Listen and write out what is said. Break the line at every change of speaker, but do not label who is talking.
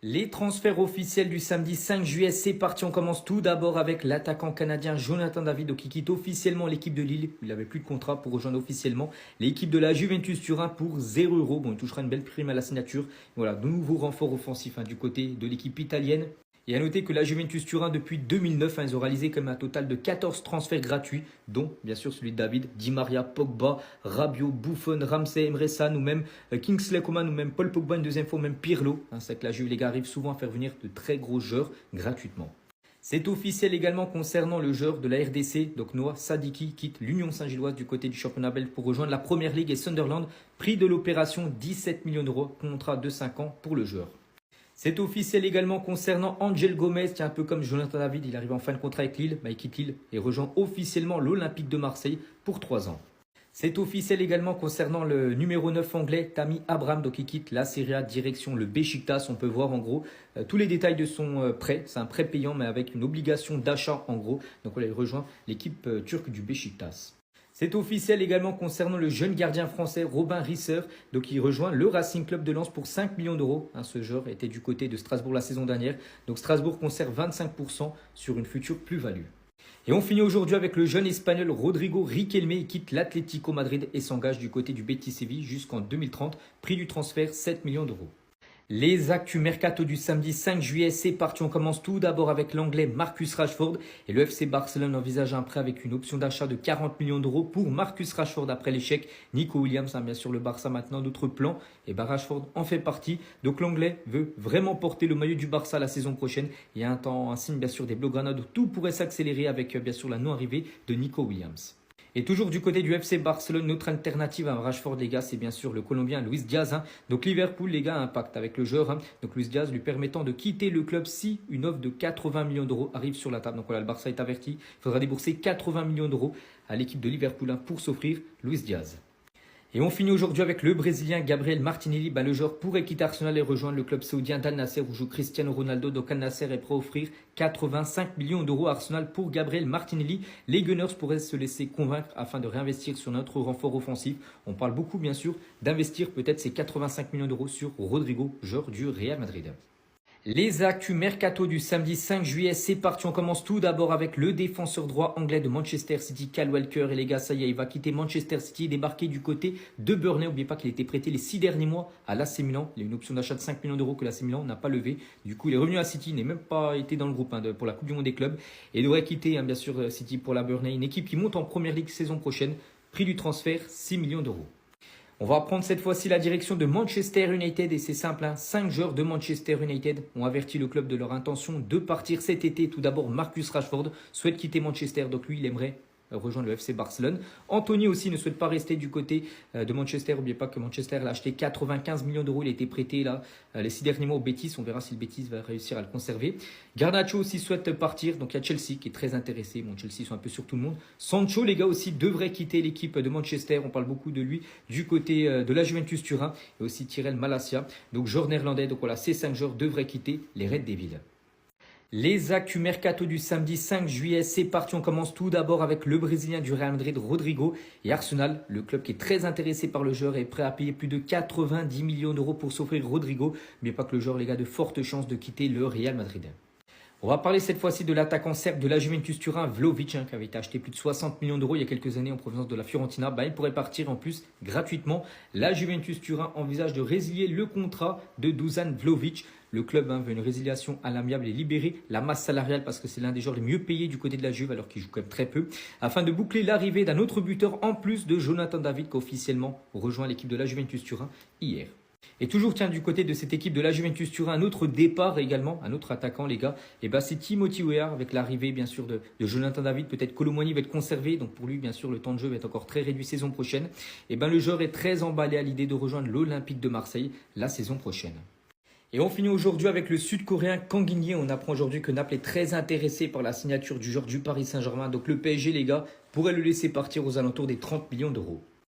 Les transferts officiels du samedi 5 juillet, c'est parti. On commence tout d'abord avec l'attaquant canadien Jonathan David qui quitte officiellement l'équipe de Lille. Il n'avait plus de contrat pour rejoindre officiellement l'équipe de la Juventus Turin pour 0 €. Bon, il touchera une belle prime à la signature. Voilà, de nouveaux renforts offensifs du côté de l'équipe italienne. Et à noter que la Juventus Turin, depuis 2009, ils ont réalisé comme un total de 14 transferts gratuits, dont bien sûr celui de David, Di Maria, Pogba, Rabiot, Buffon, Ramsey, Emre Can ou même Kingsley Coman ou même Paul Pogba une deuxième fois, ou même Pirlo. C'est que la Juve, les gars, arrive souvent à faire venir de très gros joueurs gratuitement. C'est officiel également concernant le joueur de la RDC, donc Noah Sadiki quitte l'Union Saint-Gilloise du côté du championnat belge pour rejoindre la Première Ligue et Sunderland. Prix de l'opération 17 millions d'euros, contrat de 5 ans pour le joueur. C'est officiel également concernant Angel Gomez, qui est un peu comme Jonathan David, il arrive en fin de contrat avec Lille, il quitte Lille et rejoint officiellement l'Olympique de Marseille pour 3 ans. C'est officiel également concernant le numéro 9 anglais, Tammy Abraham, donc il quitte la Serie A direction le Beşiktaş. On peut voir en gros tous les détails de son prêt. C'est un prêt payant mais avec une obligation d'achat en gros. Donc voilà, il rejoint l'équipe turque du Beşiktaş. C'est officiel également concernant le jeune gardien français Robin Risser, donc il rejoint le Racing Club de Lens pour 5 millions d'euros. Ce joueur était du côté de Strasbourg la saison dernière, donc Strasbourg conserve 25% sur une future plus-value. Et on finit aujourd'hui avec le jeune espagnol Rodrigo Riquelme. Il quitte l'Atlético Madrid et s'engage du côté du Betis Séville jusqu'en 2030. Prix du transfert 7 millions d'euros. Les actus mercato du samedi 5 juillet, c'est parti. On commence tout d'abord avec l'anglais Marcus Rashford. Et le FC Barcelone envisage un prêt avec une option d'achat de 40 millions d'euros pour Marcus Rashford après l'échec. Nico Williams, bien sûr le Barça maintenant, d'autres plans. Et Rashford en fait partie. Donc l'anglais veut vraiment porter le maillot du Barça la saison prochaine. Il y a un signe bien sûr des Blaugrana. Tout pourrait s'accélérer avec bien sûr la non-arrivée de Nico Williams. Et toujours du côté du FC Barcelone, notre alternative à Rashford, les gars, c'est bien sûr le Colombien Luis Diaz. Donc Liverpool, les gars, a un pacte avec le joueur. Donc Luis Diaz lui permettant de quitter le club si une offre de 80 millions d'euros arrive sur la table. Donc voilà, le Barça est averti. Il faudra débourser 80 millions d'euros à l'équipe de Liverpool pour s'offrir Luis Diaz. Et on finit aujourd'hui avec le Brésilien Gabriel Martinelli. Le joueur pourrait quitter Arsenal et rejoindre le club saoudien d'Al Nasser où joue Cristiano Ronaldo. Donc Al Nasser est prêt à offrir 85 millions d'euros à Arsenal pour Gabriel Martinelli. Les Gunners pourraient se laisser convaincre afin de réinvestir sur notre renfort offensif. On parle beaucoup bien sûr d'investir peut-être ces 85 millions d'euros sur Rodrigo, joueur du Real Madrid. Les actus mercato du samedi 5 juillet, c'est parti. On commence tout d'abord avec le défenseur droit anglais de Manchester City, Kyle Walker. Et les gars, ça y est, il va quitter Manchester City et débarquer du côté de Burnley. N'oubliez pas qu'il a été prêté les 6 derniers mois à l'AC Milan. Il y a une option d'achat de 5 millions d'euros que l'AC Milan n'a pas levé. Du coup, il est revenu à City, il n'est même pas été dans le groupe pour la Coupe du Monde des clubs. Et il devrait quitter bien sûr City pour la Burnley, une équipe qui monte en Première Ligue saison prochaine. Prix du transfert, 6 millions d'euros. On va prendre cette fois-ci la direction de Manchester United et c'est simple, 5 joueurs de Manchester United ont averti le club de leur intention de partir cet été. Tout d'abord, Marcus Rashford souhaite quitter Manchester, donc lui il aimerait rejoindre le FC Barcelone. Anthony aussi ne souhaite pas rester du côté de Manchester. N'oubliez pas que Manchester l'a acheté 95 millions d'euros. Il a été prêté là les 6 derniers mois au Betis. On verra si le Betis va réussir à le conserver. Garnacho aussi souhaite partir. Donc il y a Chelsea qui est très intéressé. Chelsea sont un peu sur tout le monde. Sancho, les gars, aussi devrait quitter l'équipe de Manchester. On parle beaucoup de lui du côté de la Juventus Turin. Et aussi Tyrell Malacia. Donc joueur néerlandais. Donc voilà, ces 5 joueurs devraient quitter les Red Devils. Les actus mercato du samedi 5 juillet, c'est parti. On commence tout d'abord avec le Brésilien du Real Madrid, Rodrigo, et Arsenal. Le club qui est très intéressé par le joueur est prêt à payer plus de 90 millions d'euros pour s'offrir Rodrigo. Mais pas que le joueur, les gars, de fortes chances de quitter le Real Madrid. On va parler cette fois-ci de l'attaquant serbe de la Juventus Turin, Vlahovic, qui avait été acheté plus de 60 millions d'euros il y a quelques années en provenance de la Fiorentina. Il pourrait partir en plus gratuitement. La Juventus Turin envisage de résilier le contrat de Dusan Vlahovic. Le club veut une résiliation à l'amiable et libérer la masse salariale parce que c'est l'un des joueurs les mieux payés du côté de la Juve alors qu'il joue quand même très peu. Afin de boucler l'arrivée d'un autre buteur en plus de Jonathan David qui a officiellement rejoint l'équipe de la Juventus Turin hier. Et toujours du côté de cette équipe de la Juventus Turin, un autre départ également, un autre attaquant les gars, c'est Timothy Weah avec l'arrivée bien sûr de Jonathan David. Peut-être Kolo Muani va être conservé, donc pour lui bien sûr le temps de jeu va être encore très réduit saison prochaine. Le joueur est très emballé à l'idée de rejoindre l'Olympique de Marseille la saison prochaine. Et on finit aujourd'hui avec le Sud-Coréen Kang In-hye. On apprend aujourd'hui que Naples est très intéressé par la signature du joueur du Paris Saint-Germain. Donc le PSG les gars pourrait le laisser partir aux alentours des 30 millions d'euros.